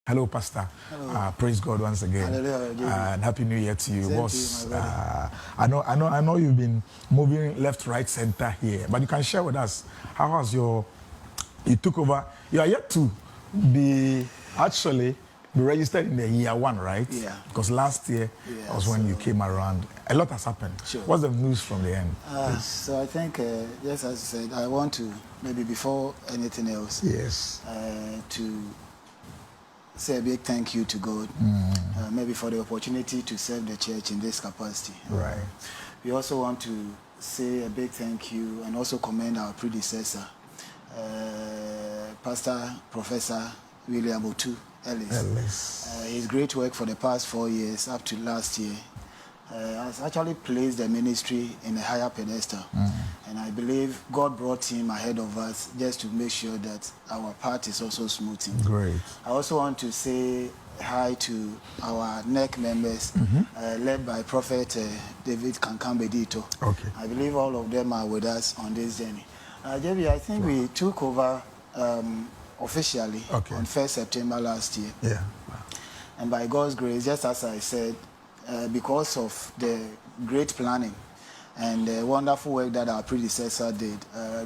Hello, Pastor. Hello. Praise God once again. Hallelujah. And Happy New Year to you. Same Boss, to you, my brother. I know you've been moving left, right, center here, but you can share with us how has you took over. You are yet to be registered in the year one, right? Yeah. Because last year was when you came around. A lot has happened. Sure. What's the news from the end? So I think, just as you said, I want to, maybe before anything else, Yes. to say a big thank you to God, maybe for the opportunity to serve the church in this capacity. Right. We also want to say a big thank you and also commend our predecessor, Pastor Professor William Otu Ellis. His great work for the past 4 years up to last year has actually placed the ministry in a higher pedestal. And I believe God brought him ahead of us just to make sure that our path is also smoothing. Great. I also want to say hi to our NEC members, led by Prophet David Kankambedito. Okay. I believe all of them are with us on this journey. JB, I think we took over officially on 1st September last year. Yeah. And by God's grace, just as I said, because of the great planning and the wonderful work that our predecessor did,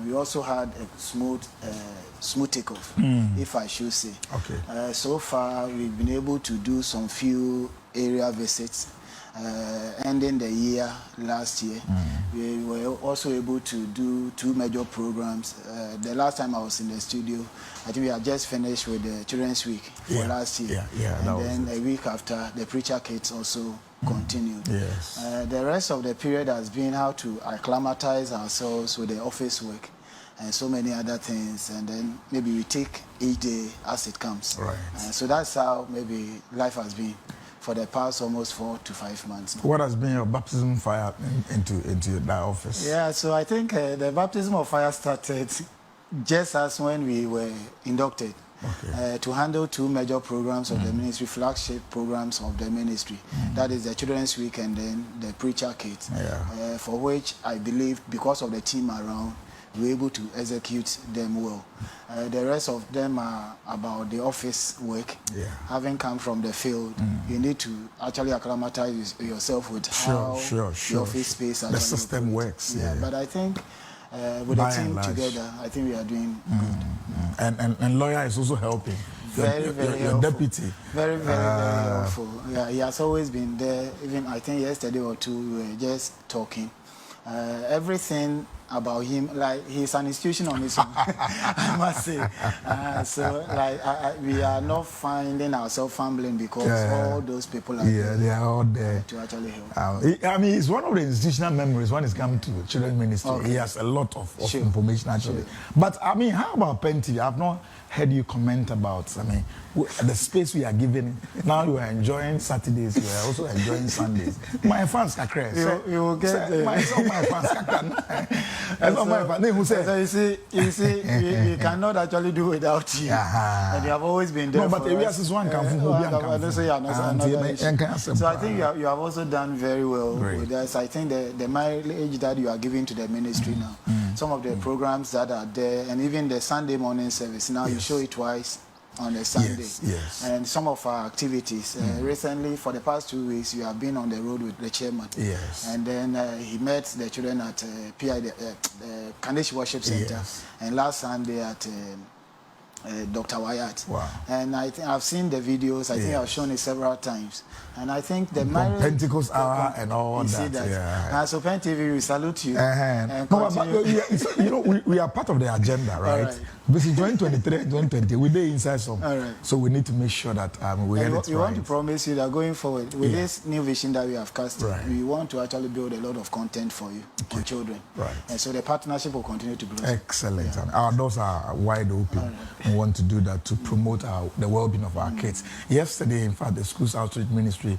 we also had a smooth takeoff, if I should say. Okay. So far, we've been able to do some few area visits, ending the year last year. We were also able to do 2 major programs. The last time I was in the studio, I think we had just finished with the Children's Week for last year. And then a week after, the Preacher Kids also continued. Yes. The rest of the period has been how to acclimatize ourselves with the office work and so many other things, and then maybe we take each day as it comes. Right. So that's how maybe life has been for the past almost 4 to 5 months now. What has been your baptism fire into that office? Yeah, so I think the baptism of fire started just as when we were inducted. Okay. To handle 2 major programs of the ministry, flagship programs of the ministry. That is the Children's Week and then the Preacher Kids, for which I believe because of the team around, we were able to execute them well. The rest of them are about the office work. Having come from the field, you need to actually acclimatize yourself with how the office space actually the system works. But I think with the team together, I think we are doing good. And lawyer is also helping. Very your deputy. Very helpful. Yeah, he has always been there. Even I think yesterday or 2 we were just talking. Everything about him, like he's an institution on his own, I must say. So like we are not finding ourselves fumbling because all those people are there. They are all there to actually help. I mean, it's one of the institutional memories when it's come to children's ministry. He has a lot of information actually. But I mean, how about Pentecost? I've not heard you comment about, I mean, the space we are given. Now you are enjoying Saturdays, you are also enjoying Sundays. My fans are crazy. You will get there. My fans so you see, we cannot actually do without you. And you have always been there. No, but areas is one can So I think you have also done very well with us. I think the mileage that you are giving to the ministry now, some of the programs that are there, and even the Sunday morning service, now you show it twice on a Sunday. And some of our activities. Recently, for the past 2 weeks, you have been on the road with the chairman. And then he met the children at PI, the Kandish Worship Center. And last Sunday at Dr. Wyatt. And I think I've seen the videos. I think I've shown it several times. And I think the Pentecost hour and all that. So Pen TV, we salute you. We are part of the agenda, right? This is 2023 and 2020. We're there inside some. So we need to make sure that we get it right. We want to promise you that going forward, with this new vision that we have cast, we want to actually build a lot of content for you, for children. And so the partnership will continue to grow. Excellent. And our doors are wide open. We want to do that to promote the well-being of our kids. Yesterday, in fact, the Schools Outreach Ministry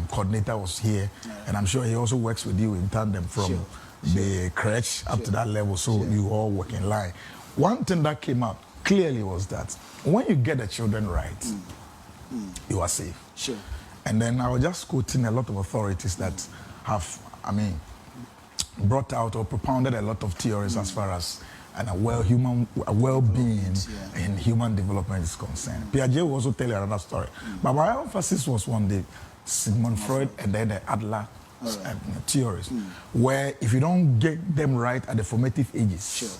coordinator was here, and I'm sure he also works with you in tandem from the crèche up to that level, so you all work in line. One thing that came out clearly was that when you get the children right, you are safe. And then I was just quoting a lot of authorities that have, I mean, brought out or propounded a lot of theories as far as and a well-being in human development is concerned. Piaget will also tell you another story. But my emphasis was on the Sigmund Freud and then the Adler theories, where if you don't get them right at the formative ages,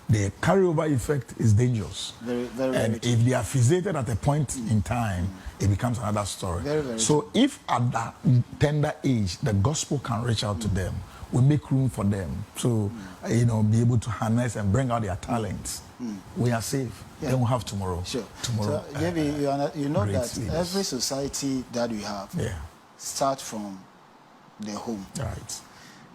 the carryover effect is dangerous. Very if they are fixated at a point in time, it becomes another story. So if at that tender age, the gospel can reach out to them, we make room for them to, be able to harness and bring out their talents. We are safe. Then we'll have tomorrow. Tomorrow. So, JB, you know that every society that we have starts from the home. Right.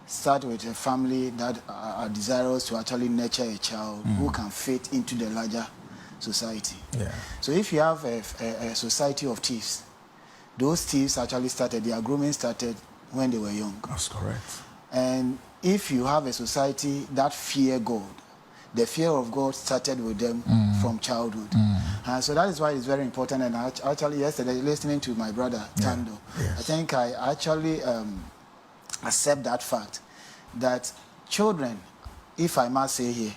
Start with a family that are desirous to actually nurture a child who can fit into the larger society. So if you have a society of thieves, those thieves actually started, their grooming started when they were young. That's correct. And if you have a society that fear God, the fear of God started with them from childhood. So that is why it's very important. And actually yesterday, listening to my brother, Tando, I think I actually accept that fact that children, if I must say here,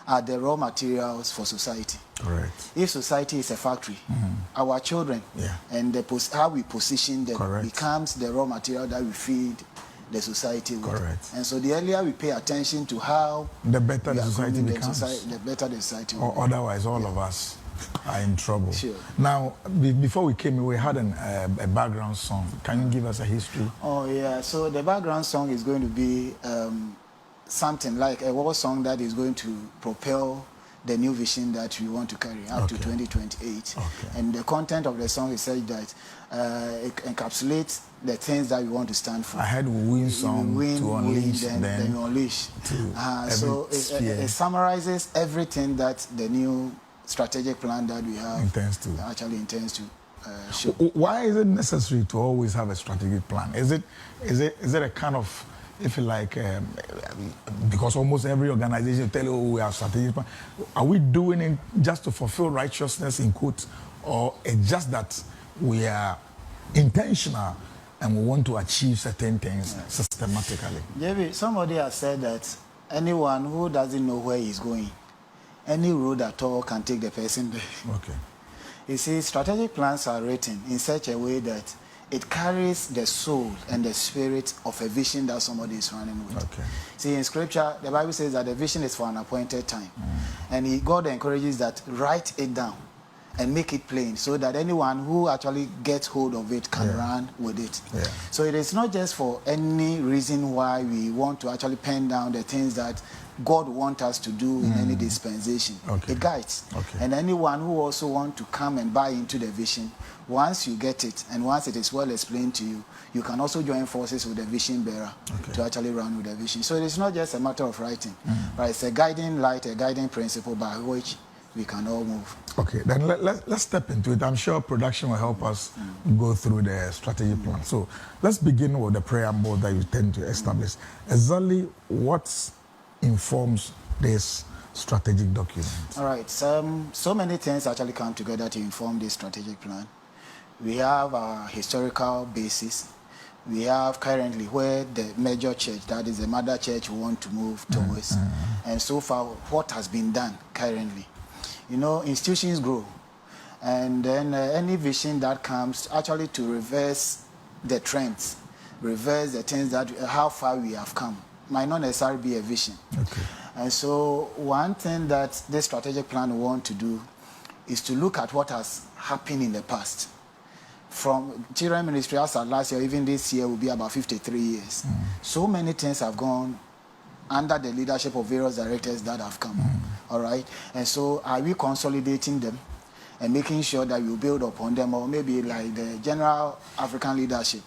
are the raw materials for society. Correct. If society is a factory, our children and how we position them becomes the raw material that we feed the society with. Correct. And so the earlier we pay attention to how the better the society becomes, the better the society will or otherwise all of us are in trouble. Sure. Now, before we came, we had a background song. Can you give us a history? Oh, yeah. So the background song is going to be something like a war song that is going to propel the new vision that we want to carry up to 2028. And the content of the song is such that it encapsulates the things that we want to stand for. I had win song to unleash, then we unleash. So it summarizes everything that the new strategic plan that we have intends to show. Why is it necessary to always have a strategic plan? Is it a kind of, if you like, because almost every organization tell you, oh, we have strategic plan. Are we doing it just to fulfill righteousness in quotes, or it's just that we are intentional and we want to achieve certain things systematically? Maybe somebody has said that anyone who doesn't know where he's going, any road at all can take the person there. You see, strategic plans are written in such a way that it carries the soul and the spirit of a vision that somebody is running with. See, in scripture, the Bible says that the vision is for an appointed time. And God encourages that write it down and make it plain so that anyone who actually gets hold of it can run with it. So it is not just for any reason why we want to actually pen down the things that God wants us to do in any dispensation. It guides. And anyone who also wants to come and buy into the vision, once you get it and once it is well explained to you, you can also join forces with the vision bearer to actually run with the vision. So it is not just a matter of writing, but it's a guiding light, a guiding principle by which we can all move. Then let's step into it. I'm sure production will help us go through the strategy plan. So let's begin with the preamble that you tend to establish. Exactly what informs this strategic document? All right. So many things actually come together to inform this strategic plan. We have our historical basis. We have currently where the major church, that is the mother church, we want to move towards. And so far, what has been done currently. You know, institutions grow. And then any vision that comes actually to reverse the trends, reverse the things that, how far we have come, might not necessarily be a vision. And so one thing that this strategic plan we want to do is to look at what has happened in the past. From children ministry as of last year, even this year will be about 53 years. So many things have gone under the leadership of various directors that have come. All right? And so are we consolidating them and making sure that you build upon them, or maybe like the general African leadership,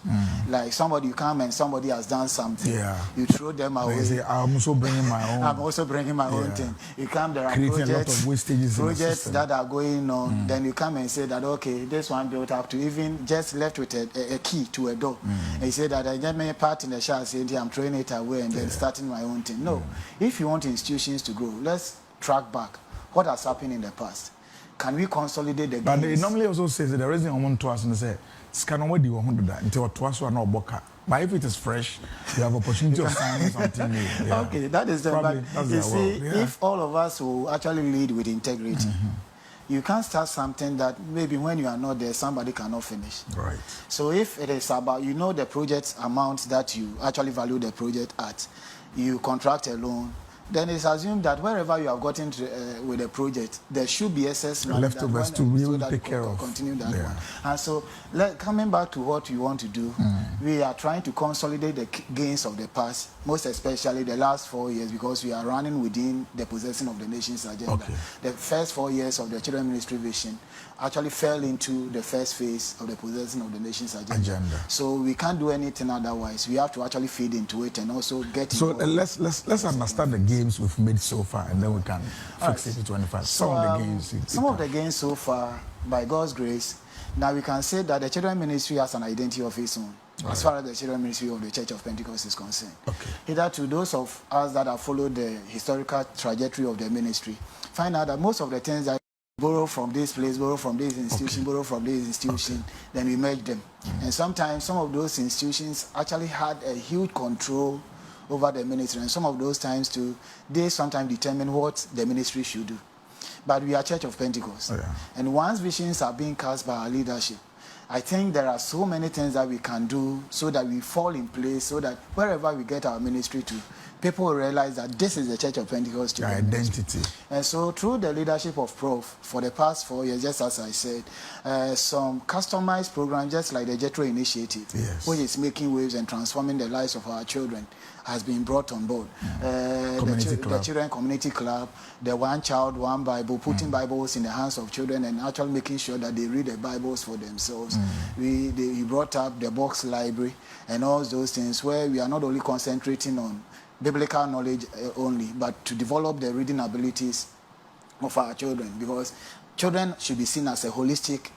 like somebody you come and somebody has done something, you throw them away. Say, I'm also bringing my own. I'm also bringing my own thing. You come, there are creating a lot of wastages that are going on. Then you come and say that, okay, this one built up to even just left with a key to a door. And you say that I get my part in the shower, saying I'm throwing it away and then starting my own thing. No, if you want institutions to grow, let's track back what has happened in the past. can we consolidate the gains? But they normally also say that the reason I want to ask and say, scan away the 100 until twice or no boca. But if it is fresh, you have opportunity of signing something new. Yeah. Okay, that is the Probably, but you see, if all of us will actually lead with integrity, you can't start something that maybe when you are not there, somebody cannot finish. Right. So if it is about, you know, the project amount that you actually value the project at, you contract a loan, then it's assumed that wherever you have gotten to, with the project, there should be excess money leftovers to really so take care of. Continue that one. And so, coming back to what you want to do, we are trying to consolidate the gains of the past, most especially the last 4 years, because we are running within the possessing of the nation's agenda. Okay. The first 4 years of the Children Ministry vision actually fell into the first phase of the possessing of the nation's agenda. So we can't do anything otherwise. We have to actually feed into it and also get. So let's understand the gains we've made so far, and then we can fix it to 25. Some of the gains. Some of the gains so far, by God's grace, now we can say that the Children Ministry has an identity of its own. As far as the Children Ministry of the Church of Pentecost is concerned. Okay. Either to those of us that have followed the historical trajectory of the ministry, find out that most of the things that borrow from this place, borrow from this institution, borrow from this institution, then we merge them. And sometimes some of those institutions actually had a huge control over the ministry, and some of those times too, they sometimes determine what the ministry should do. But we are Church of Pentecost, and once visions are being cast by our leadership, I think there are so many things that we can do so that we fall in place, so that wherever we get our ministry to, people will realize that this is the Church of Pentecost. The identity. And so through the leadership of Prof, for the past 4 years, just as I said, some customized programs, just like the Jethro Initiative, which is making waves and transforming the lives of our children, has been brought on board. The Children Community Club, the One Child, One Bible, putting Bibles in the hands of children and actually making sure that they read the Bibles for themselves. We brought up the box library and all those things where we are not only concentrating on biblical knowledge only, but to develop the reading abilities of our children, because children should be seen as a holistic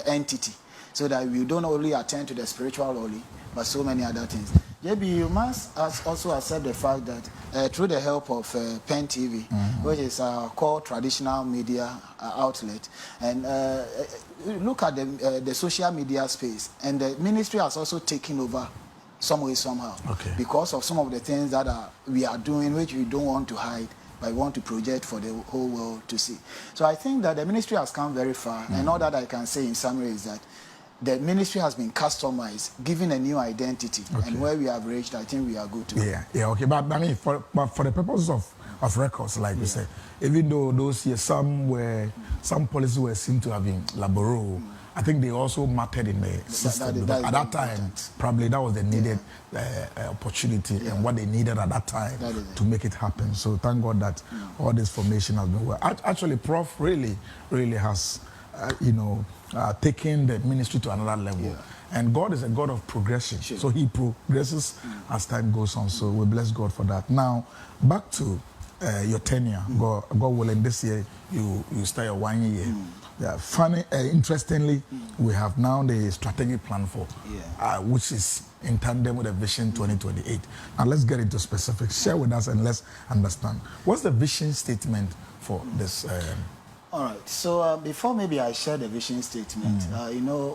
entity, so that we don't only attend to the spiritual only, but so many other things. JB, you must also accept the fact that through the help of Pen TV, which is our core traditional media outlet, and look at the social media space, and the ministry has also taken over some way, somehow, because of some of the things that we are doing, which we don't want to hide, but we want to project for the whole world to see. So I think that the ministry has come very far, and all that I can say in summary is that the ministry has been customized, given a new identity, and where we have reached, I think we are good to go. Okay, but I mean, for the purposes of records, like you said, even though those years some policies were seen to have been laborious, I think they also mattered in the system. At that time, probably that was the needed opportunity and what they needed at that time to make it happen. So thank God that all this formation has been well. Actually, Prof really has, taken the ministry to another level. And God is a God of progression. So he progresses as time goes on. So we bless God for that. Now, back to your tenure. God willing, this year you start your 1 year. Interestingly, we have now the strategic plan for, which is in tandem with the Vision 2028. Now let's get into specifics. Share with us and let's understand. What's the vision statement for this? All right. So before maybe I share the vision statement,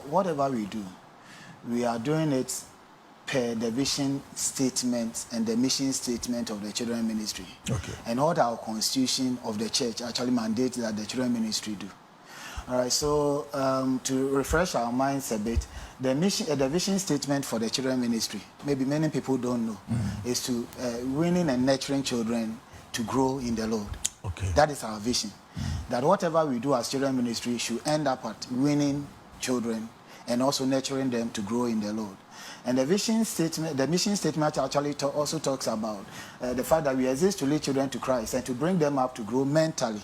whatever we do, we are doing it per the vision statement and the mission statement of the Children Ministry. And what our constitution of the church actually mandates that the Children Ministry do. All right, so to refresh our minds a bit, the vision statement for the Children Ministry, maybe many people don't know, is to winning and nurturing children to grow in the Lord. That is our vision. That whatever we do as Children Ministry should end up at winning children and also nurturing them to grow in the Lord. And the vision statement, the mission statement actually also talks about the fact that we exist to lead children to Christ and to bring them up to grow mentally,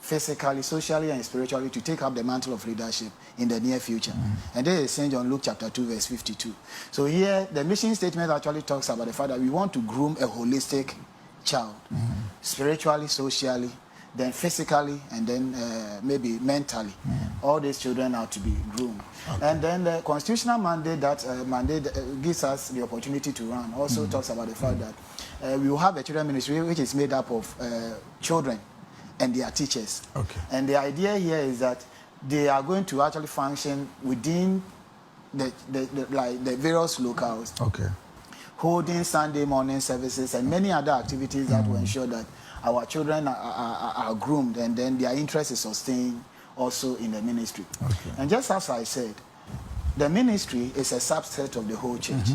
physically, socially, and spiritually, to take up the mantle of leadership in the near future. And this is St. John Luke chapter 2, verse 52. So here, the mission statement actually talks about the fact that we want to groom a holistic child, spiritually, socially, then physically, and then maybe mentally. All these children are to be groomed. And then the constitutional mandate that gives us the opportunity to run also talks about the fact that we will have a children ministry which is made up of children and their teachers. Okay. And the idea here is that they are going to actually function within the various locales. Okay. Holding Sunday morning services and many other activities that will ensure that our children are groomed and then their interest is sustained also in the ministry. Okay. And just as I said, the ministry is a subset of the whole church.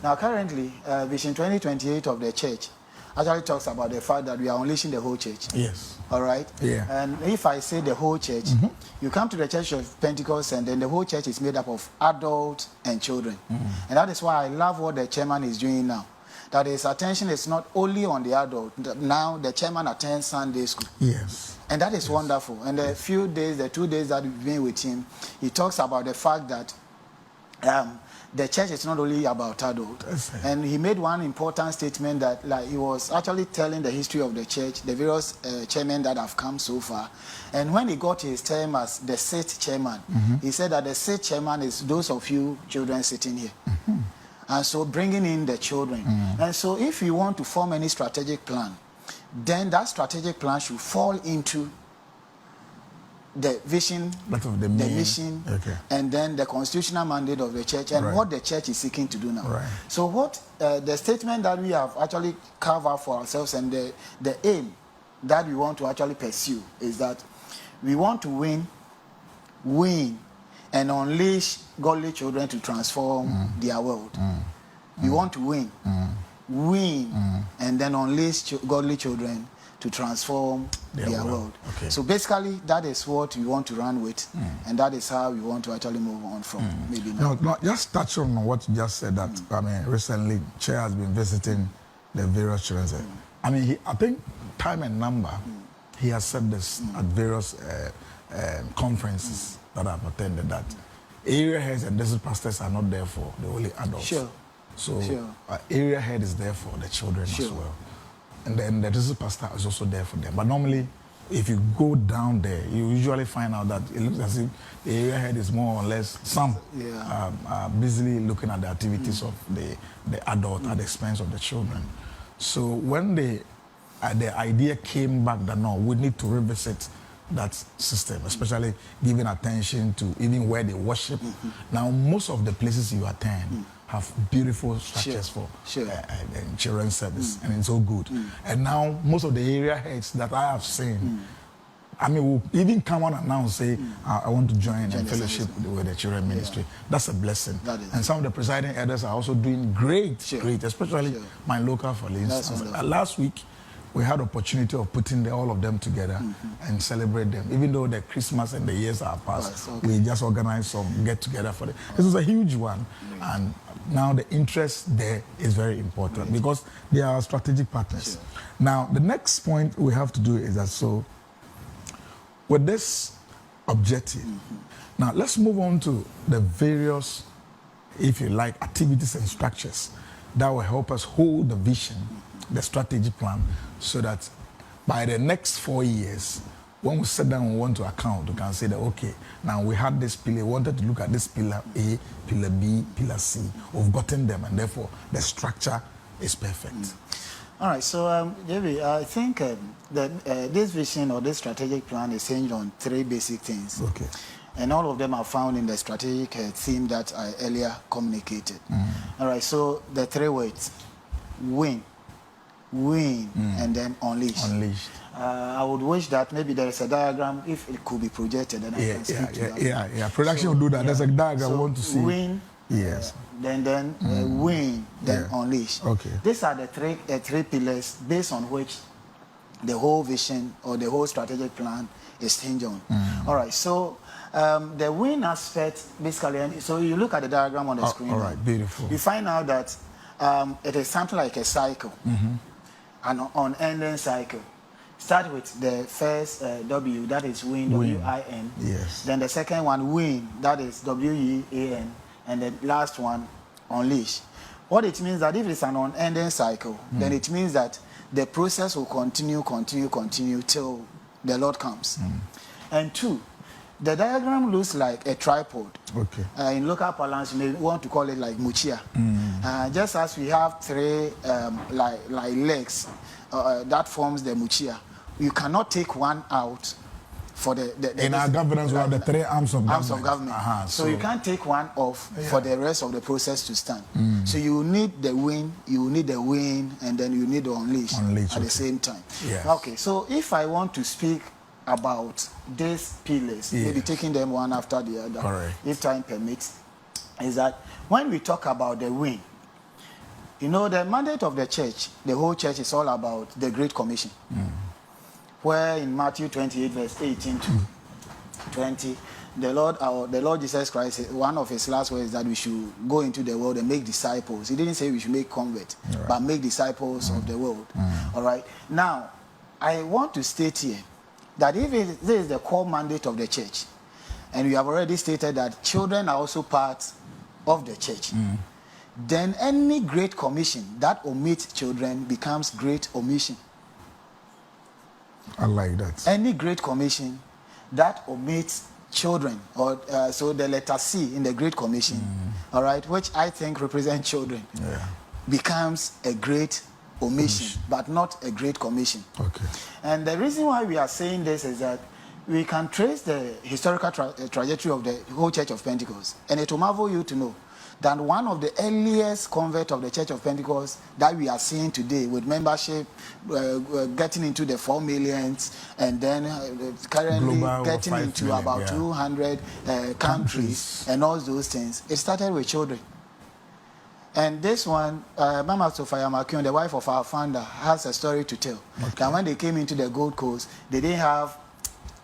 Now currently, Vision 2028 of the church actually talks about the fact that we are unleashing the whole church. Yes. All right? Yeah. And if I say the whole church, you come to the church of Pentecost and then the whole church is made up of adults and children. And that is why I love what the chairman is doing now. That his attention is not only on the adult. Now the chairman attends Sunday school. Yes. And that is wonderful. And the 2 days that we've been with him, he talks about the fact that the church is not only about adults. And he made one important statement that he was actually telling the history of the church, the various chairmen that have come so far. And when he got his term as the 6th chairman, he said that the 6th chairman is those of you children sitting here. And so bringing in the children. And so if you want to form any strategic plan, then that strategic plan should fall into the vision, the mission, and then the constitutional mandate of the church and what the church is seeking to do now. So what the statement that we have actually carved out for ourselves and the aim that we want to actually pursue is that we want to win, and unleash godly children to transform their world. We want to win, and then unleash godly children to transform their world. So basically, that is what we want to run with, and that is how we want to actually move on from maybe now. No, just touch on what you just said, that, I mean, recently, Chair has been visiting the various children. I mean, I think time and number, he has said this at various conferences that I've attended, that area heads and district pastors are not there for the only adults. So area head is there for the children as well. And then the district pastor is also there for them. But normally, if you go down there, you usually find out that it looks as if the area head is more or less busily looking at the activities of the adult at the expense of the children. So when the idea came back that no, we need to revisit that system, especially giving attention to even where they worship. Now, most of the places you attend have beautiful structures for children's service, and it's all good. And now, most of the area heads that I have seen, I mean, will even come on and now say, I want to join and fellowship with the children ministry. That's a blessing. And some of the presiding elders are also doing great, especially my local, for instance. Last week, we had opportunity of putting all of them together and celebrate them. Even though the Christmas and the years are past, we just organized some get-together for them. This was a huge one. And now the interest there is very important because they are strategic partners. Now, the next point we have to do is that, so with this objective, now let's move on to the various, if you like, activities and structures that will help us hold the vision, the strategy plan, so that by the next 4 years, when we sit down and want to account, we can say that, okay, now we had this pillar, we wanted to look at this pillar A, pillar B, pillar C. We've gotten them, and therefore the structure is perfect. All right, so, JB, I think that this vision or this strategic plan is hinged on 3 basic things. And all of them are found in the strategic theme that I earlier communicated. All right, so the 3 words: win, and then unleash. I would wish that maybe there is a diagram, if it could be projected, and I can speak to that. Production will do that. There's a diagram I want to see. Win, then win, then unleash. These are the 3 pillars based on which the whole vision or the whole strategic plan is hinged on. All right, so the win aspect, basically, so you look at the diagram on the screen. All right, beautiful. You find out that it is something like a cycle, an unending cycle. Start with the first W, that is win, W-I-N. Then the second one, win, that is W-E-A-N. And the last one, unleash. What it means that if it's an unending cycle, then it means that the process will continue till the Lord comes. And 2, the diagram looks like a tripod. In local parlance, you may want to call it like muchia. Just as we have 3 like legs that forms the muchia, you cannot take one out for the in our governance we have the 3 arms of government. So you can't take one off for the rest of the process to stand. So you need the win, and then you need the unleash at the same time. Yes. Okay, so if I want to speak about these pillars, maybe taking them one after the other, correct, if time permits, is that when we talk about the win, you know, the mandate of the church, the whole church, is all about the Great Commission. Where in Matthew 28, verse 18 to 20, the Lord Jesus Christ, one of his last words, that we should go into the world and make disciples. He didn't say we should make converts, but make disciples of the world. All right. Now, I want to state here that if this is the core mandate of the church, and we have already stated that children are also part of the church, then any great commission that omits children becomes great omission. I like that. Any great commission that omits children, or so the letter C in the Great Commission, all right, which I think represents children, becomes a great omission, but not a great commission. Okay. And the reason why we are saying this is that we can trace the historical trajectory of the whole Church of Pentecost, and it will marvel you to know that one of the earliest converts of the Church of Pentecost that we are seeing today, with membership getting into the 4 millions, and then currently global getting into million, about 200 countries and all those things, it started with children. And this one, Mama Sophia Makion, the wife of our founder, has a story to tell. That when they came into the Gold Coast, they didn't have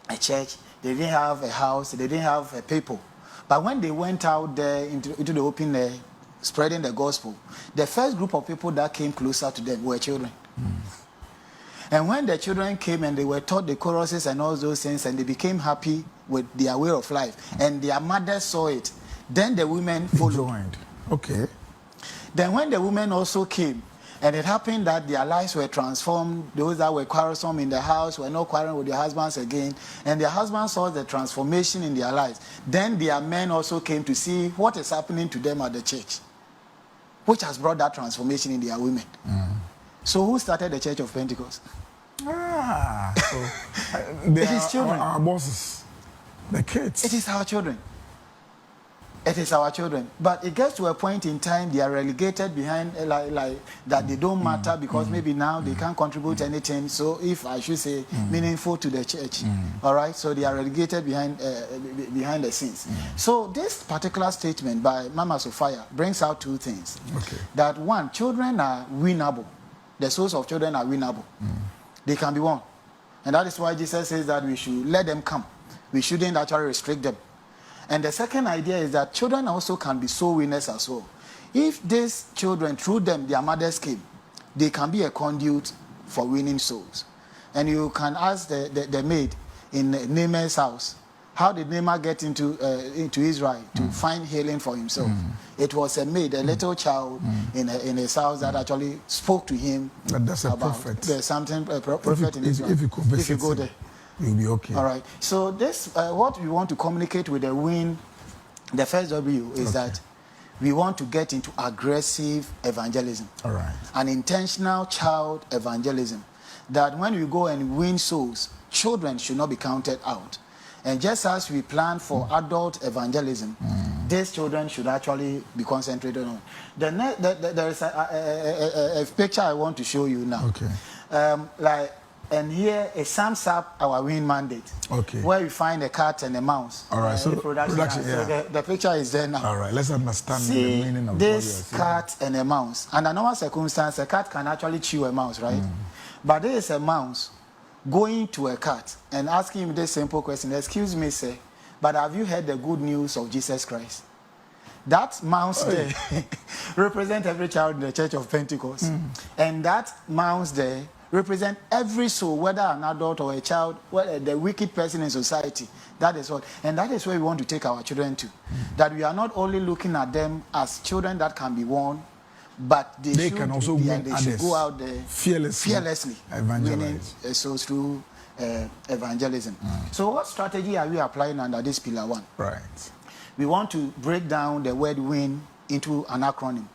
a church, they didn't have a house, they didn't have a people. But when they went out there into the open air, spreading the gospel, the first group of people that came closer to them were children. And when the children came and they were taught the choruses and all those things, and they became happy with their way of life, and their mothers saw it, then the women followed. Okay. Then when the women also came, and it happened that their lives were transformed, those that were quarrelsome in the house were not quarreling with their husbands again, and their husbands saw the transformation in their lives. Then their men also came to see what is happening to them at the church, which has brought that transformation in their women. So who started the Church of Pentecost? So it is children. Our bosses, the kids. It is our children. It is our children. But it gets to a point in time they are relegated behind, like that they don't matter, because maybe now they can't contribute anything. So if I should say meaningful to the church, all right. So they are relegated behind the scenes. So this particular statement by Mama Sophia brings out two things. Okay. That one, children are winnable. The souls of children are winnable. They can be won, and that is why Jesus says that we should let them come. We shouldn't actually restrict them. And the second idea is that children also can be soul winners as well. If these children, through them, their mothers came, they can be a conduit for winning souls. And you can ask the maid in Naaman's house, how did Naaman get into Israel to find healing for himself? It was a maid, a little child in his house that actually spoke to him. That's a about prophet. There's something, a prophet in Israel. If you go there, you'll be okay. All right. So this, what we want to communicate with the win, the first W, is that we want to get into aggressive evangelism. All right. An intentional child evangelism. That when we go and win souls, children should not be counted out. And just as we plan for adult evangelism, these children should actually be concentrated on. There is a picture I want to show you now. Okay. And here it sums up our win mandate. Okay. Where we find a cat and a mouse. All right. So production yeah. So the picture is there now. All right. Let's understand the meaning of this cat and a mouse. Under normal circumstances, a cat can actually chew a mouse, right? But there is a mouse going to a cat and asking him this simple question: "Excuse me, sir, but have you heard the good news of Jesus Christ?" That mouse there represents every child in the Church of Pentecost, and that mouse there represent every soul, whether an adult or a child, whether the wicked person in society. That is what, and that is where we want to take our children to. That we are not only looking at them as children that can be won, but they can also win they should go out there fearlessly winning souls through evangelism. So what strategy are we applying under this pillar one? Right. We want to break down the word win into an acronym.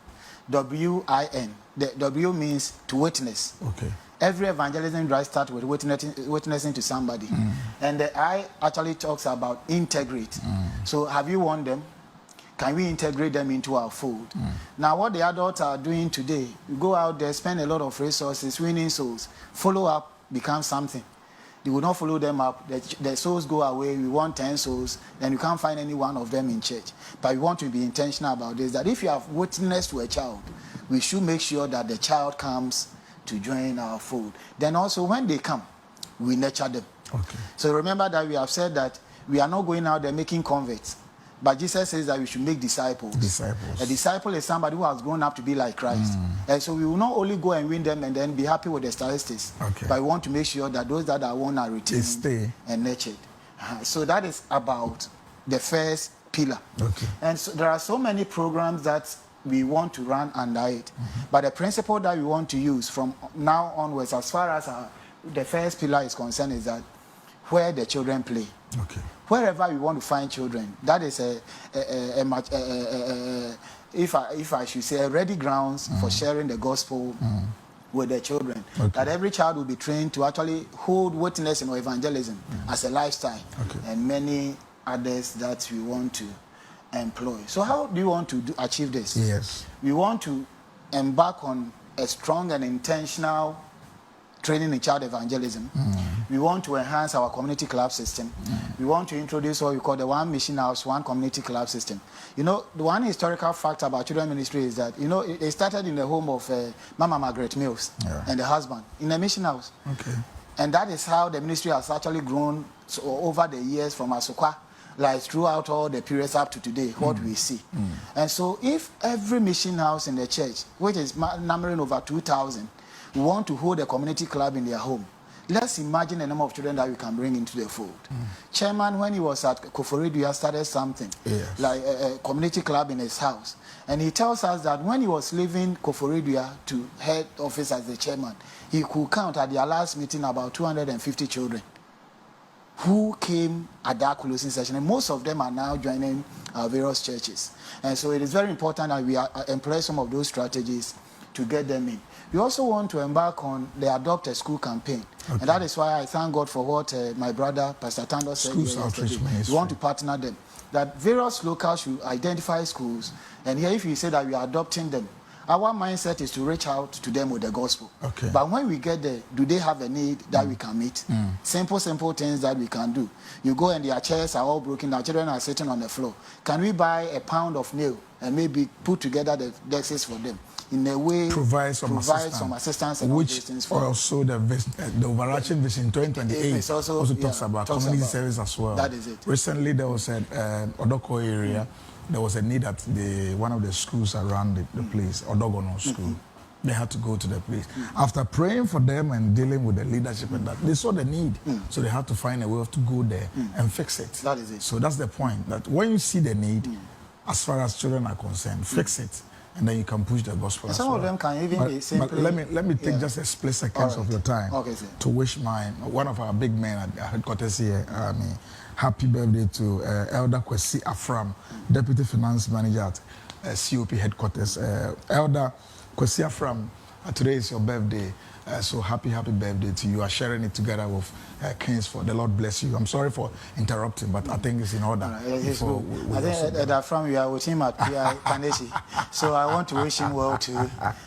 WIN. The W means to witness. Okay. every evangelism drive starts with witnessing to somebody. And the I actually talks about integrate. So have you won them? Can we integrate them into our fold? Now, what the adults are doing today, you go out there, spend a lot of resources, winning souls, follow up becomes something. You will not follow them up. The souls go away. We want 10 souls, then you can't find any one of them in church. But we want to be intentional about this, that if you have witnessed to a child, we should make sure that the child comes to join our fold. Then also, when they come, we nurture them. Okay. So remember that we have said that we are not going out there making converts. But Jesus says that we should make disciples. A disciple is somebody who has grown up to be like Christ. And so we will not only go and win them and then be happy with the statistics, but we want to make sure that those that are won are retained and nurtured. So that is about the first pillar. Okay. And so there are so many programs that we want to run under it. But the principle that we want to use from now onwards, as far as the first pillar is concerned, is that where the children play. Okay. Wherever we want to find children, that is if I should say, a ready grounds for sharing the gospel with the children. Okay. That every child will be trained to actually hold witness or evangelism as a lifestyle, and many others that we want to employ. So how do you want to achieve this? Yes. We want to embark on a strong and intentional training in child evangelism. We want to enhance our community club system. We want to introduce what we call the one mission house, one community club system. You know, the one historical fact about children ministry is that, you know, it started in the home of Mama Margaret Mills and the husband in a mission house. Okay. And that is how the ministry has actually grown over the years from Asokwa, like throughout all the periods up to today, what we see. And so if every mission house in the church, which is numbering over 2,000, we want to hold a community club in their home, let's imagine the number of children that we can bring into the fold. Chairman, when he was at Koforidua, started something like a community club in his house. And he tells us that when he was leaving Koforidua to head office as the chairman, he could count at their last meeting about 250 children who came at that closing session. And most of them are now joining our various churches. And so it is very important that we employ some of those strategies to get them in. We also want to embark on the Adopt a School campaign. Okay. And that is why I thank God for what my brother, Pastor Tando, said yesterday. We want to partner them. That various locals should identify schools. And here, if you say that we are adopting them, our mindset is to reach out to them with the gospel. Okay. But when we get there, do they have a need that we can meet? Simple things that we can do. You go and their chairs are all broken, our children are sitting on the floor. Can we buy a pound of nail and maybe put together the desks for them? In a way, provide some assistance and which also the overarching vision 2028 also talks about community service as well. That is it. Recently, there was an Odoko area. There was a need at one of the schools around the place, Odogono School. They had to go to the place. After praying for them and dealing with the leadership and that, they saw the need. So they had to find a way to go there and fix it. That is it. So that's the point, that when you see the need, as far as children are concerned, fix it. And then you can push the gospel. Some of them can even be simply... But let me take just a split seconds of your time to wish one of our big men at headquarters here, happy birthday to Elder Kwesi Afram, Deputy Finance Manager at COP headquarters. Elder Kwesi Afram, today is your birthday. So happy birthday to you. You are sharing it together with Kings for the Lord bless you. I'm sorry for interrupting, but I think it's in order. I think that from you are with him at PI Kaneshi. So I want to wish him well too.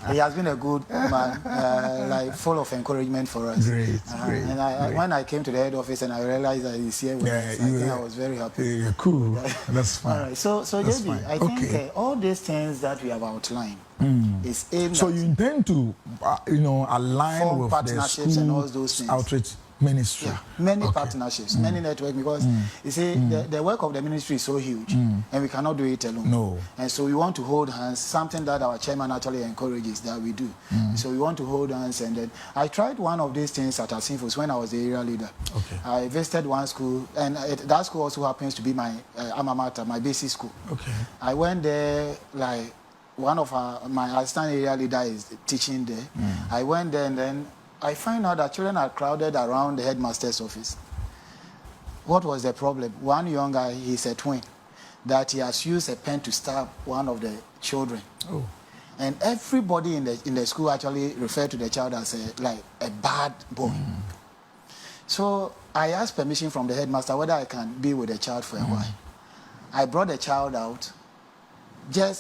He has been a good man, like full of encouragement for us. Great. And when I came to the head office and I realized that he's here with us, I think I was very happy. You're cool. That's fine. All right. So JB, I think all these things that we have outlined is aimed so you intend to, align with partnerships and all those things. Outreach ministry. Yeah, many partnerships, many networks, because you see, the work of the ministry is so huge, and we cannot do it alone. No. And so we want to hold hands, something that our chairman actually encourages that we do. So we want to hold hands, and then I tried one of these things at Asinfos when I was the area leader. Okay. I visited one school, and that school also happens to be my alma mater, my basic school. Okay. I went there, like, one of my assistant area leader is teaching there. I went there and then I find out that children are crowded around the headmaster's office. What was the problem? One young guy, he's a twin, that he has used a pen to stab one of the children. Oh. And everybody in the school actually referred to the child as a bad boy. So I asked permission from the headmaster whether I can be with the child for a while. I brought the child out.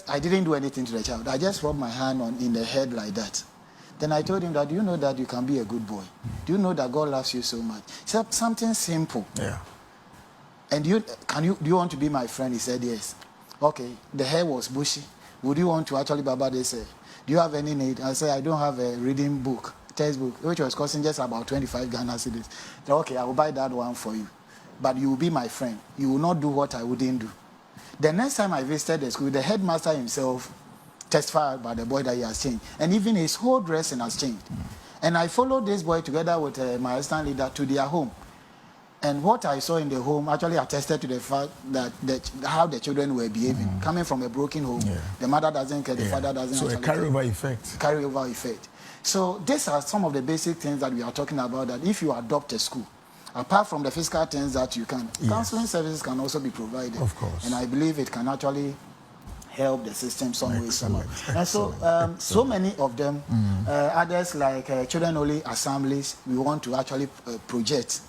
I didn't do anything to the child. I just rubbed my hand in the head like that. Then I told him that, do you know that you can be a good boy? Do you know that God loves you so much? He said, something simple. Yeah. And do you want to be my friend? He said, yes. Okay, the hair was bushy. Would you want to actually, Baba, they said, do you have any need? I said, I don't have a reading book, textbook, which was costing just about 25 Ghana cedis. Said, okay, I will buy that one for you. But you will be my friend. You will not do what I wouldn't do. The next time I visited the school, the headmaster himself testified about the boy that he has changed. And even his whole dressing has changed. And I followed this boy together with my assistant leader to their home. And what I saw in the home actually attested to the fact that how the children were behaving. Coming from a broken home, the mother doesn't care, the father doesn't care. So a carryover effect. Carryover effect. So these are some of the basic things that we are talking about, that if you adopt a school, apart from the physical things that you can, counseling services can also be provided. Of course. And I believe it can actually help the system some way, somehow. And so, so many of them, others like children-only assemblies, we want to actually project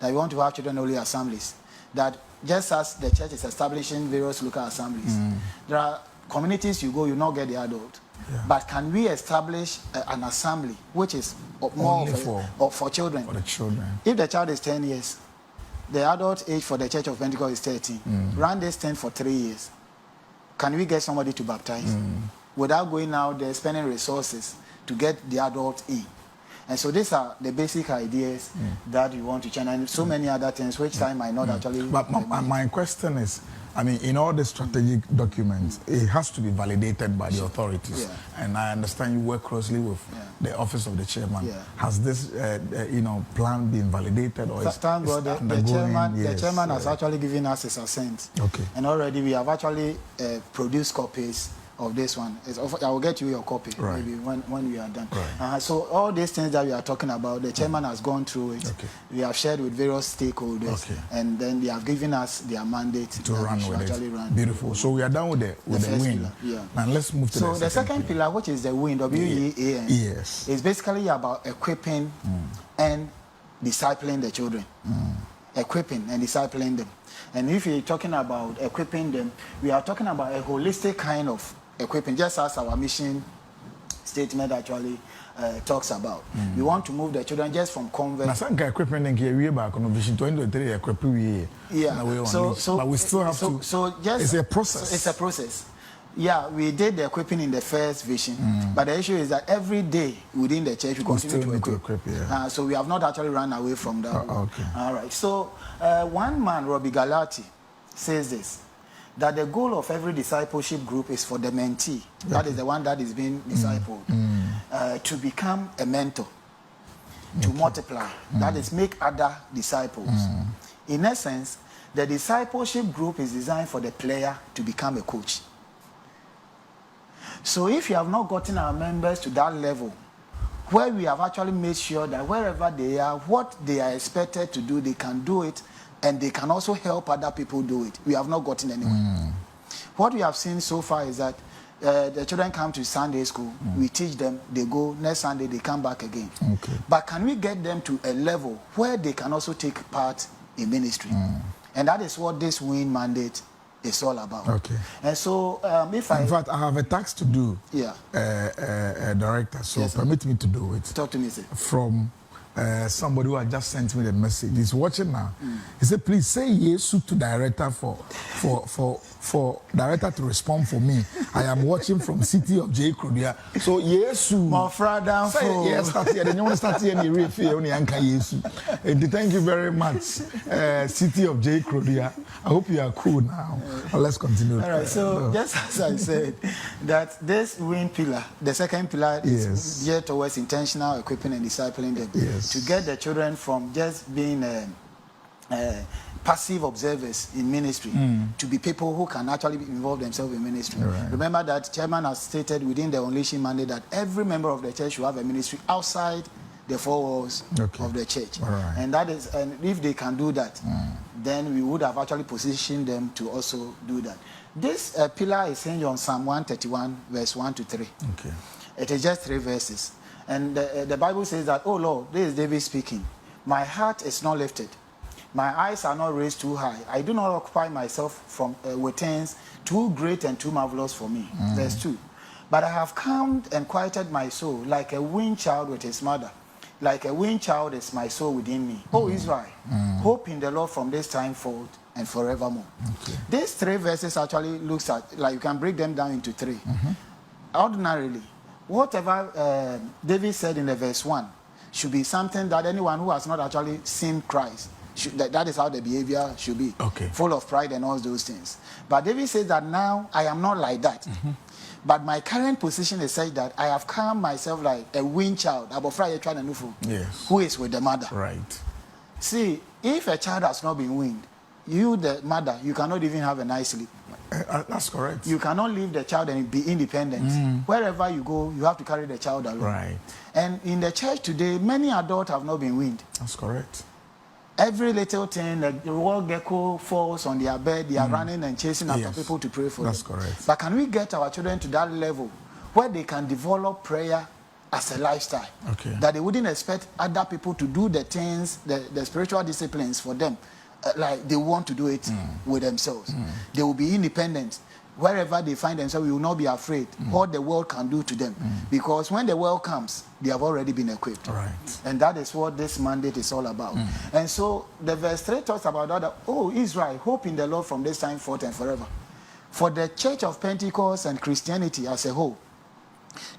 that we want to have children-only assemblies. That just as the church is establishing various local assemblies, there are communities you go, you not get the adult. Yeah. But can we establish an assembly which is more for children? For the children. If the child is 10 years, the adult age for the Church of Pentecost is 13. Run this 10 for 3 years. Can we get somebody to baptize without going out there spending resources to get the adult in? And so these are the basic ideas that we want to channel, and so many other things which time might not actually. But my question is, I mean, in all the strategic documents, it has to be validated by the authorities. Yeah. And I understand you work closely with the office of the chairman. Yeah. Has this, plan been validated, or thank God, the chairman has actually given us his assent. Okay. And already we have actually produced copies of this one. I will get you your copy maybe when we are done. Right. So all these things that we are talking about, the chairman has gone through it. Okay. We have shared with various stakeholders, and then they have given us their mandate to run with it. Beautiful. So we are done with the wind. Yeah. Now let's move to the second pillar, which is the wind, WEAN. Yes. Is basically about equipping and discipling the children. Equipping and discipling them. And if you're talking about equipping them, we are talking about a holistic kind of equipping, just as our mission statement actually talks about. We want to move the children just from convent. Equipment and vision 2023 equipping. Yeah. So but we still have to. So just it's a process. It's a process. Yeah, we did the equipping in the first vision, but the issue is that every day within the church we continue to equip. So we have not actually run away from that. Okay. All right. So one man, Robbie Galati, says this, that the goal of every discipleship group is for the mentee, that is the one that is being discipled, to become a mentor, to multiply, that is make other disciples. In essence, the discipleship group is designed for the player to become a coach. So if you have not gotten our members to that level, where we have actually made sure that wherever they are, what they are expected to do, they can do it, and they can also help other people do it. We have not gotten anywhere. What we have seen so far is that the children come to Sunday school, we teach them, they go, next Sunday they come back again. Okay. But can we get them to a level where they can also take part in ministry? And that is what this WIN mandate is all about. Okay. And so in fact, I have a task to do, director, so permit me to do it. Talk to me, sir. From somebody who had just sent me the message. He's watching now. He said, please say yes to director for director to respond for me. I am watching from City of J. Krodia. So yes, yes, start here. Then you want to start here in the only anchor yes. Thank you very much, City of J. Krodia. I hope you are cool now. Let's continue. All right. So just as I said, that this WIN pillar, the second pillar, is geared towards intentional equipping and discipling them. Yes. To get the children from just being passive observers in ministry to be people who can actually involve themselves in ministry. Right. Remember that chairman has stated within the Unleashing mandate that every member of the church should have a ministry outside the four walls of the church. Right. And that is, and if they can do that, then we would have actually positioned them to also do that. This pillar is hinged on Psalm 131, verse 1 to 3. Okay. It is just 3 verses. And the Bible says that, oh Lord, this is David speaking. My heart is not lifted. My eyes are not raised too high. I do not occupy myself from with things too great and too marvelous for me. Verse 2. But I have calmed and quieted my soul like a weaned child with his mother. Like a weaned child is my soul within me. O Israel, hope in the Lord from this time forth and forevermore. Okay. These 3 verses actually looks at, like you can break them down into 3. Ordinarily, whatever David said in the verse 1 should be something that anyone who has not actually seen Christ, that is how the behavior should be. Okay. Full of pride and all those things. But David says that now I am not like that. But my current position is such that I have calmed myself like a weaned child, who is with the mother. Right. See, if a child has not been weaned, you, the mother, you cannot even have a nice sleep. That's correct. You cannot leave the child and be independent. Wherever you go, you have to carry the child alone. Right. And in the church today, many adults have not been weaned. That's correct. Every little thing, the wall gecko falls on their bed, they are running and chasing after people to pray for them. That's correct. But can we get our children to that level where they can develop prayer as a lifestyle? Okay. That they wouldn't expect other people to do the things, the spiritual disciplines for them, like they want to do it with themselves. They will be independent. Wherever they find themselves, we will not be afraid what the world can do to them. Because when the world comes, they have already been equipped. Right. And that is what this mandate is all about. And so the verse 3 talks about that, oh, Israel, hope in the Lord from this time forth and forever. For the church of Pentecost and Christianity as a whole,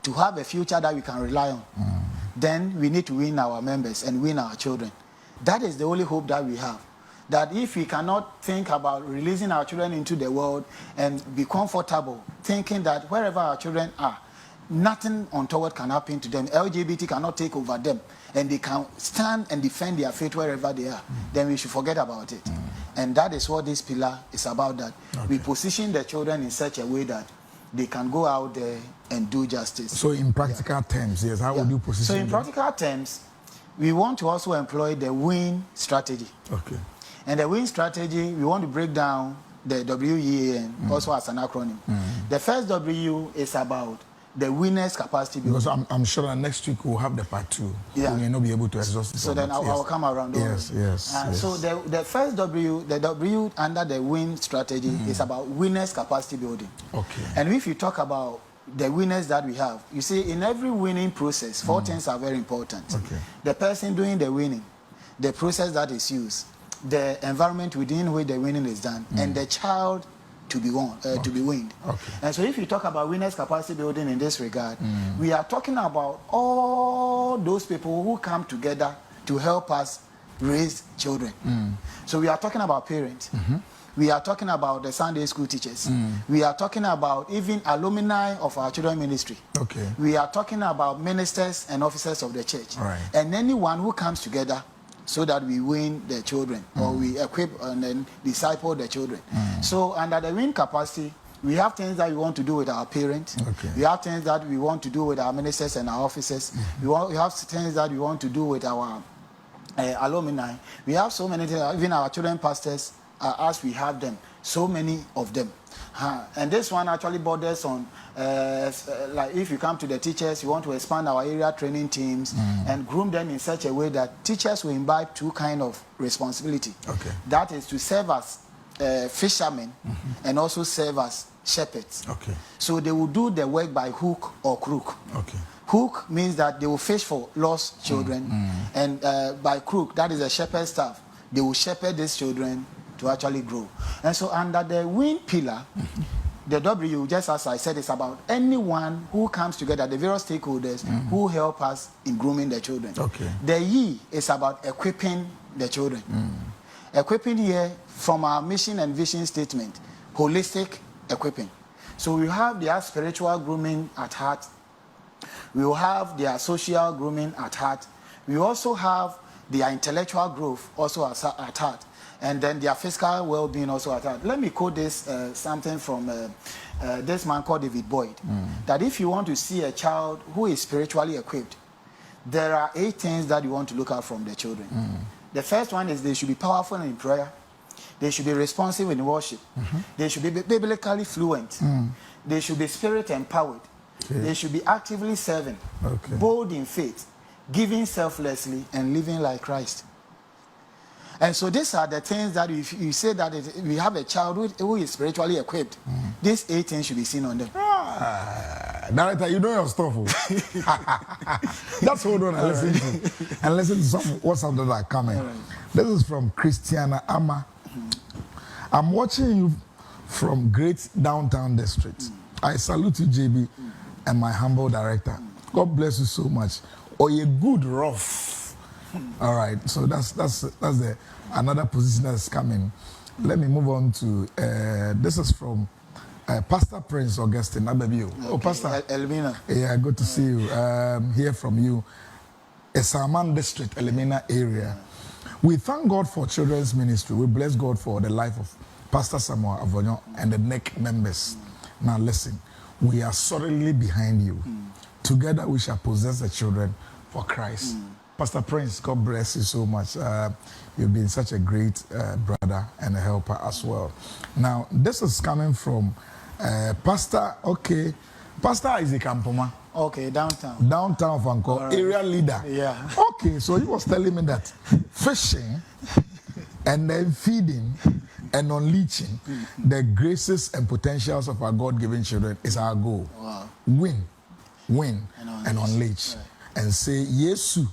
to have a future that we can rely on, then we need to win our members and win our children. That is the only hope that we have. That if we cannot think about releasing our children into the world and be comfortable, thinking that wherever our children are, nothing untoward can happen to them, LGBT cannot take over them, and they can stand and defend their faith wherever they are, then we should forget about it. And that is what this pillar is about, that we position the children in such a way that they can go out there and do justice. So in practical terms, yes, how would you position So in them? practical terms, we want to also employ the WIN strategy. Okay. And the WIN strategy, we want to break down the WEAN also as an acronym. The first W is about the winner's capacity building. Because I'm sure that next week we'll have the part 2. Yeah. We may not be able to exhaust it. So then I'll come around. Yes. So the first W, the W under the WIN strategy is about winner's capacity building. Okay. And if you talk about the winners that we have, you see, in every winning process, 4 things are very important. Okay. The person doing the winning, the process that is used, the environment within which the winning is done, and the child to be won, to be weaned. Okay. And so if you talk about winners capacity building in this regard, we are talking about all those people who come together to help us raise children. So we are talking about parents. We are talking about the Sunday school teachers. We are talking about even alumni of our children ministry. Okay. We are talking about ministers and officers of the church. Right. And anyone who comes together so that we win the children, or we equip and then disciple the children. So under the win capacity, we have things that we want to do with our parents. Okay. We have things that we want to do with our ministers and our officers. We have things that we want to do with our alumni. We have so many things, even our children pastors, as we have them, so many of them. And this one actually borders on, like if you come to the teachers, you want to expand our area training teams and groom them in such a way that teachers will imbibe 2 kinds of responsibility. Okay. That is to serve as fishermen and also serve as shepherds. Okay. So they will do the work by hook or crook. Okay. Hook means that they will fish for lost children, and by crook, that is a shepherd staff. They will shepherd these children to actually grow. And so under the win pillar, the W, just as I said, is about anyone who comes together, the various stakeholders who help us in grooming the children. Okay. The E is about equipping the children. Equipping here, from our mission and vision statement, holistic equipping. So we have their spiritual grooming at heart. We will have their social grooming at heart. We also have their intellectual growth also at heart. And then their physical well-being also at heart. Let me quote this something from this man called David Boyd. That if you want to see a child who is spiritually equipped, there are 8 things that you want to look at from the children. The first one is they should be powerful in prayer. They should be responsive in worship. They should be biblically fluent. They should be spirit empowered. Okay. They should be actively serving, bold in faith, giving selflessly, and living like Christ. And so these are the things that if you say that we have a child who is spiritually equipped, these 8 things should be seen on them. Director, you know your stuff. Just hold on and listen to. And listen to some WhatsApp that are coming. Right. This is from Christiana Amma. I'm watching you from great downtown district. I salute you, JB, and my humble director. God bless you so much. Or you good rough. All right, so that's the another position that's coming. Let me move on to this is from Pastor Prince Augustine Abebio. Okay. Oh, Pastor Elmina. Yeah, good to see you. Hear from you. Esaman District, Elmina area. We thank God for children's ministry. We bless God for the life of Pastor Samuel Avonyo and the NEC members. Now listen, we are solidly behind you. Together we shall possess the children for Christ. Pastor Prince, God bless you so much. You've been such a great brother and a helper as well. Now, this is coming from Pastor Isaac Ampoma. Okay, downtown. Downtown Vanco, right. Area leader. Yeah. Okay, so he was telling me that fishing and then feeding and unleashing the graces and potentials of our God-given children is our goal. Wow. Win, and unleash. Right. And say, Yesu.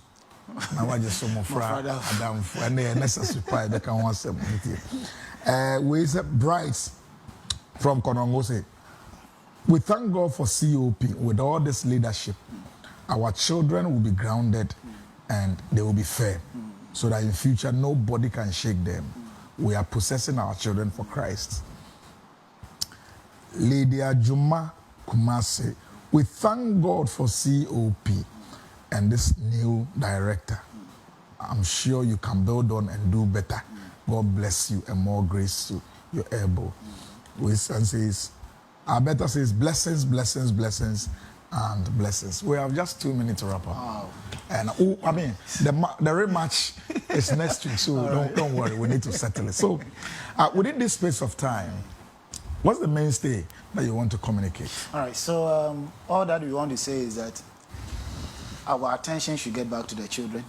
Now I just saw my friend Adam and the necessary pride that can want some we said brides from Konongo say we thank God for COP with all this leadership. Our children will be grounded and they will be fair so that in future nobody can shake them. We are possessing our children for Christ. Lydia Juma Kumase, we thank God for COP and this new director. I'm sure you can build on and do better. God bless you and more grace to your elbow. Wisdom says, our better says blessings, blessings, blessings, and blessings. We have just 2 minutes to wrap up. Wow. And the rematch is next week, so don't worry, we need to settle it. So within this space of time, what's the mainstay that you want to communicate? All right, so all that we want to say is that our attention should get back to the children.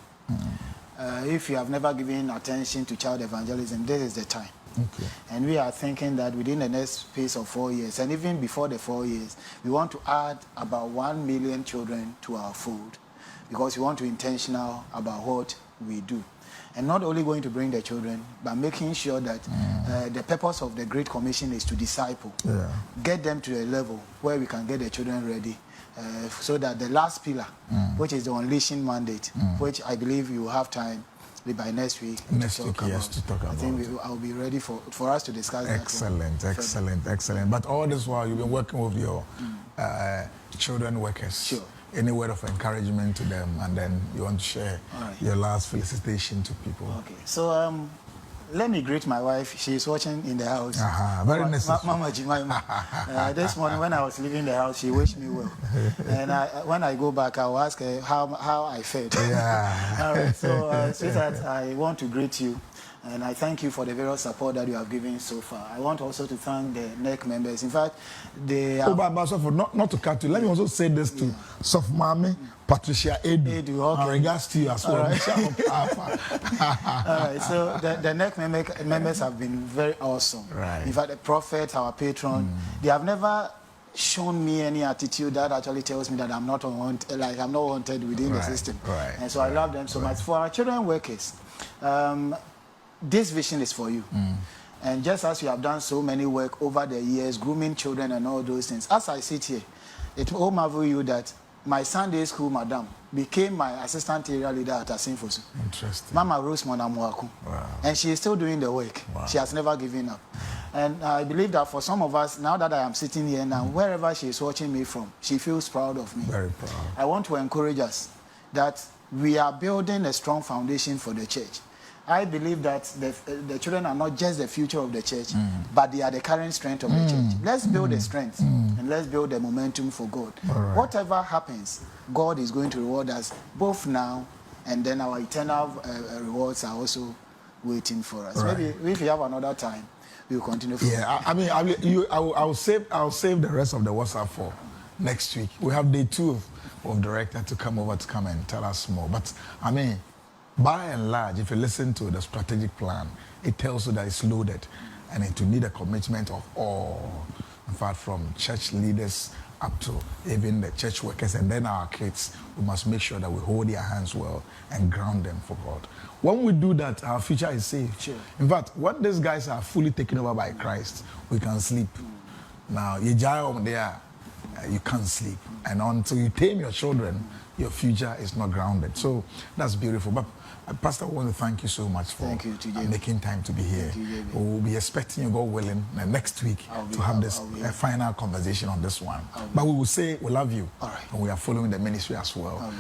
If you have never given attention to child evangelism, this is the time. Okay. And we are thinking that within the next space of 4 years, and even before the 4 years, we want to add about 1 million children to our fold because we want to be intentional about what we do. And not only going to bring the children, but making sure that the purpose of the Great Commission is to disciple, get them to a level where we can get the children ready. So that the last pillar, which is the unleashing mandate, which I believe you will have time by next week to talk about. I think I'll be ready for us to discuss that. Excellent. But all this while you've been working with your children workers. Sure. Any word of encouragement to them, and then you want to share your last felicitation to people. Okay. So let me greet my wife. She is watching in the house. Very necessary. Mama Jimaima. This morning when I was leaving the house, she wished me well. And when I go back, I'll ask her how I felt. Yeah. All right. So, sweetheart, I want to greet you. And I thank you for the various support that you have given so far. I want also to thank the NEC members. In fact, they are... not to cut you, let me also say this to Sof Mami, Patricia Edu. Okay. Regards to you as well. All right. So the NEC members have been very awesome. Right. In fact, the prophet, our patron, they have never shown me any attitude that actually tells me that I'm not wanted within the system. Right. And so I love them so much. For our children workers, this vision is for you. And just as you have done so many work over the years, grooming children and all those things, as I sit here, it will marvel you that my Sunday school madam became my assistant area leader at Asinfosu. Interesting. Mama Rose Monamwaku. Wow. And she is still doing the work. Wow. She has never given up. And I believe that for some of us, now that I am sitting here now, wherever she is watching me from, she feels proud of me. Very proud. I want to encourage us that we are building a strong foundation for the church. I believe that the children are not just the future of the church, but they are the current strength of the church. Let's build the strength and and let's build the momentum for God. Right. Whatever happens, God is going to reward us both now and then our eternal rewards are also waiting for us. Right. Maybe if you have another time, we'll continue. Yeah, I'll save the rest of the WhatsApp for next week. We have day 2 of director to come over to come and tell us more. But I mean, by and large, if you listen to the strategic plan, it tells you that it's loaded and it will need a commitment of all. In fact, from church leaders up to even the church workers and then our kids, we must make sure that we hold their hands well and ground them for God. When we do that, our future is safe. Sure. In fact, when these guys are fully taken over by Christ, we can sleep. Now, you there, you can't sleep. And until you tame your children, your future is not grounded. So that's beautiful. But Pastor, I want to thank you so much for making time to be here. We'll be expecting you, God willing, next week to have this final conversation on this one. But we will say we love you. All right. And we are following the ministry as well.